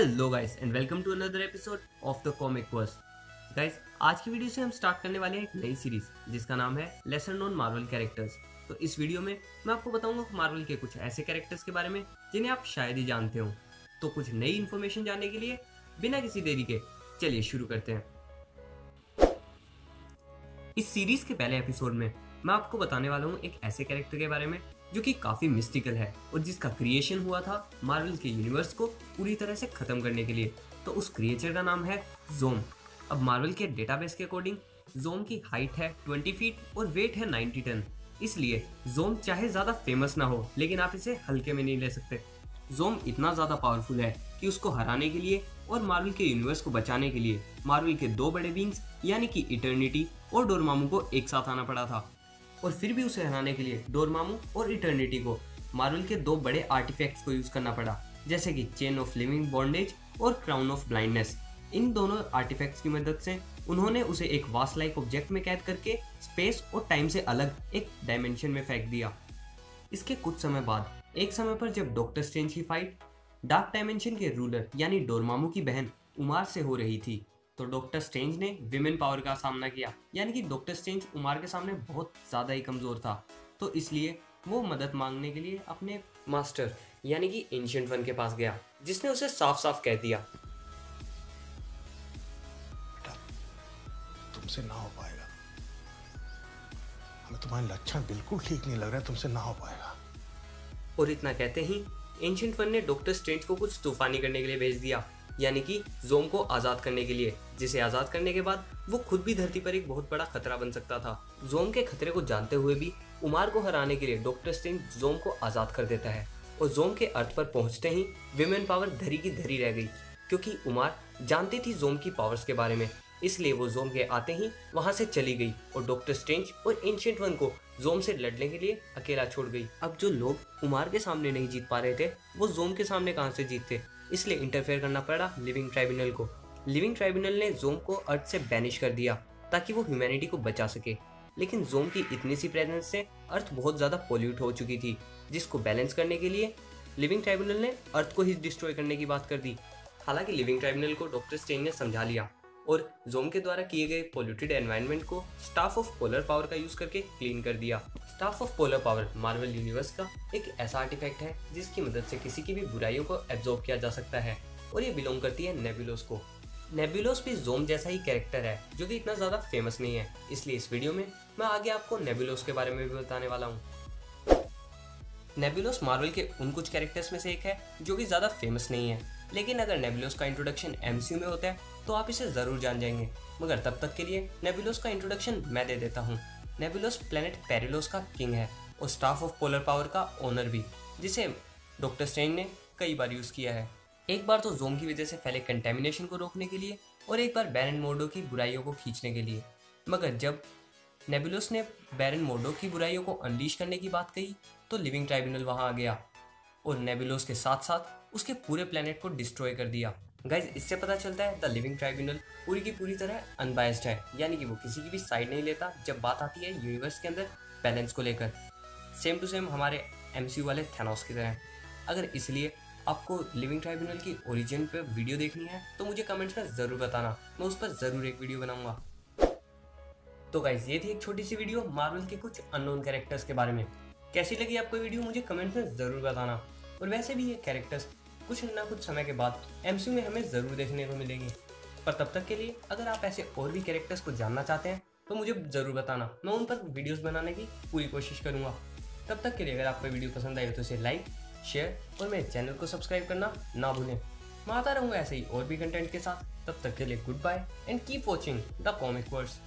Hello guys and welcome to another episode of the comic verse. Guys आज की video से हम start करने वाले हैं एक नई सीरीज जिसका नाम है लेसर नोन मार्वल कैरेक्टर्स। तो इस वीडियो में मैं आपको बताऊंगा मार्वल के कुछ ऐसे कैरेक्टर्स के बारे में जिन्हें आप शायद ही जानते हो। तो कुछ नई इन्फॉर्मेशन जानने के लिए बिना किसी देरी के चलिए शुरू करते हैं। इस सीरीज के पहले एपिसोड में मैं आपको बताने वाला हूँ एक ऐसे कैरेक्टर के बारे में जो कि काफी मिस्टिकल है और जिसका क्रिएशन हुआ था मार्वल के यूनिवर्स को पूरी तरह से खत्म करने के लिए। तो उस क्रिएचर का नाम है ज़ोम। अब मार्वल के डेटाबेस के अकॉर्डिंग ज़ोम की हाइट है 20 फीट और वेट है 90 टन। इसलिए ज़ोम चाहे ज्यादा फेमस ना हो लेकिन आप इसे हल्के में नहीं ले सकते। ज़ोम इतना ज्यादा पावरफुल है कि उसको हराने के लिए और मार्वल के यूनिवर्स को बचाने के लिए मार्वल के दो बड़े बींग्स यानी कि इटर्निटी और डोरमामू को एक साथ आना पड़ा था। और फिर भी उसे हराने के लिए डोरमामू और इटर्निटी को मार्वल के दो बड़े आर्टिफैक्ट्स को यूज करना पड़ा, जैसे कि चेन ऑफ लिविंग बॉन्डेज और क्राउन ऑफ ब्लाइंडनेस। इन दोनों आर्टिफैक्ट्स की मदद से उन्होंने उसे एक वास्ट लाइक ऑब्जेक्ट में कैद करके स्पेस और टाइम से अलग एक डायमेंशन में फेंक दिया। इसके कुछ समय बाद एक समय पर जब डॉक्टर स्ट्रेंज की फाइट डार्क डायमेंशन के रूलर यानी डोरमामू की बहन उमार से हो रही थी, तो डॉक्टर स्ट्रेंज ने विमेन पावर का सामना किया। यानी कि डॉक्टर स्ट्रेंज उमार के सामने बहुत ज़्यादा ही कमज़ोर था, तो इसलिए वो मदद मांगने के लिए अपने मास्टर यानी कि एंशिएंट वन के पास गया, जिसने उसे साफ साफ कह दिया बेटा, तुमसे ना हो पाएगा। हमें तुम्हारे लक्षण बिल्कुल ठीक नहीं लग रहे हैं, तुमसे ना हो पाएगा। और इतना कहते ही एंशिएंट वन ने डॉक्टर स्ट्रेंज को कुछ तूफानी करने के लिए भेज दिया, यानी कि ज़ोम को आज़ाद करने के लिए, जिसे आज़ाद करने के बाद वो खुद भी धरती पर एक बहुत बड़ा खतरा बन सकता था। ज़ोम के खतरे को जानते हुए भी उमार को हराने के लिए डॉक्टर स्ट्रेंज ज़ोम को आज़ाद कर देता है। और ज़ोम के अर्थ पर पहुंचते ही विमेन पावर धरी की धरी रह गई, क्योंकि उमार जानती थी ज़ोम की पावर्स के बारे में, इसलिए वो ज़ोम के आते ही वहां से चली गई और डॉक्टर स्ट्रेंज और एंशिएंट वन को ज़ोम से लड़ने के लिए अकेला छोड़ गई। अब जो लोग उमार के सामने नहीं जीत पा रहे थे वो ज़ोम के सामने कहां से जीतते, इसलिए इंटरफेयर करना पड़ा लिविंग ट्राइब्यूनल को। लिविंग ट्राइब्यूनल ने ज़ोम को अर्थ से बैनिश कर दिया ताकि वो ह्यूमैनिटी को बचा सके। लेकिन ज़ोम की इतनी सी प्रेजेंस से अर्थ बहुत ज़्यादा पॉल्यूट हो चुकी थी, जिसको बैलेंस करने के लिए लिविंग ट्राइब्यूनल ने अर्थ को ही डिस्ट्रॉय करने की बात कर दी। हालांकि लिविंग ट्राइब्यूनल को डॉक्टर स्ट्रेंज ने समझा लिया और ज़ोम के द्वारा किए गए पॉल्यूटेड एनवायरनमेंट को स्टाफ ऑफ पोलर पावर का यूज करके क्लीन कर दिया। Staff of polar power Marvel universe का एक ऐसा आर्टिफैक्ट है जिसकी मदद से किसी की भी बुराइयों को एब्जॉर्ब किया जा सकता है, और ये बिलोंग करती है नेबुलोस को। नेबुलोस भी ज़ोम जैसा ही कैरेक्टर है जो कि इतना ज़्यादा फेमस नहीं है, इसलिए इस वीडियो में मैं आगे आपको नेबुलोस के बारे में भी बताने वाला हूँ। नेबुलोस मार्वल के उन कुछ कैरेक्टर्स में से एक है जो कि ज़्यादा फेमस नहीं है, लेकिन अगर नेबुलोस का इंट्रोडक्शन एमसीयू में होता है तो आप इसे ज़रूर जान जाएंगे। मगर तब तक के लिए नेबुलोस का इंट्रोडक्शन मैं दे देता हूँ। नेबुलोस प्लेनेट पेरिलोस का किंग है और स्टाफ ऑफ पोलर पावर का ओनर भी, जिसे डॉक्टर स्ट्रेंज ने कई बार यूज़ किया है। एक बार तो ज़ोम की वजह से फैले कंटेमिनेशन को रोकने के लिए और एक बार बैरन मोर्डो की बुराइयों को खींचने के लिए। मगर जब नेबुलोस ने बैरन मोर्डो की बुराइयों को अनलीश करने की बात कही तो लिविंग ट्राइब्यूनल वहां आ गया और नेबुलोस के साथ साथ उसके पूरे प्लेनेट को डिस्ट्रॉय कर दिया। गाइज, इससे पता चलता है द लिविंग ट्राइब्यूनल पूरी की पूरी तरह अनबायस्ड है, यानी कि वो किसी की भी साइड नहीं लेता जब बात आती है यूनिवर्स के अंदर बैलेंस को लेकर। सेम टू सेम हमारे एमसीयू वाले थैनोस की तरह। अगर इसलिए आपको लिविंग ट्राइब्यूनल की ओरिजिन पे वीडियो देखनी है तो मुझे कमेंट्स में ज़रूर बताना, मैं उस पर ज़रूर एक वीडियो बनाऊंगा। तो गाइज, ये थी एक छोटी सी वीडियो मार्वल के कुछ अननोन कैरेक्टर्स के बारे में। कैसी लगी आपको वीडियो मुझे कमेंट में ज़रूर बताना। और वैसे भी ये कैरेक्टर्स कुछ ना कुछ समय के बाद एमसीयू में हमें ज़रूर देखने को मिलेंगे। पर तब तक के लिए अगर आप ऐसे और भी कैरेक्टर्स को जानना चाहते हैं तो मुझे ज़रूर बताना, मैं उन पर वीडियोस बनाने की पूरी कोशिश करूँगा। तब तक के लिए अगर आपको वीडियो पसंद आई तो इसे लाइक, शेयर और मेरे चैनल को सब्सक्राइब करना ना भूलें। मैं आता रहूँगा ऐसे ही और भी कंटेंट के साथ। तब तक के लिए goodbye and keep watching the comic verse.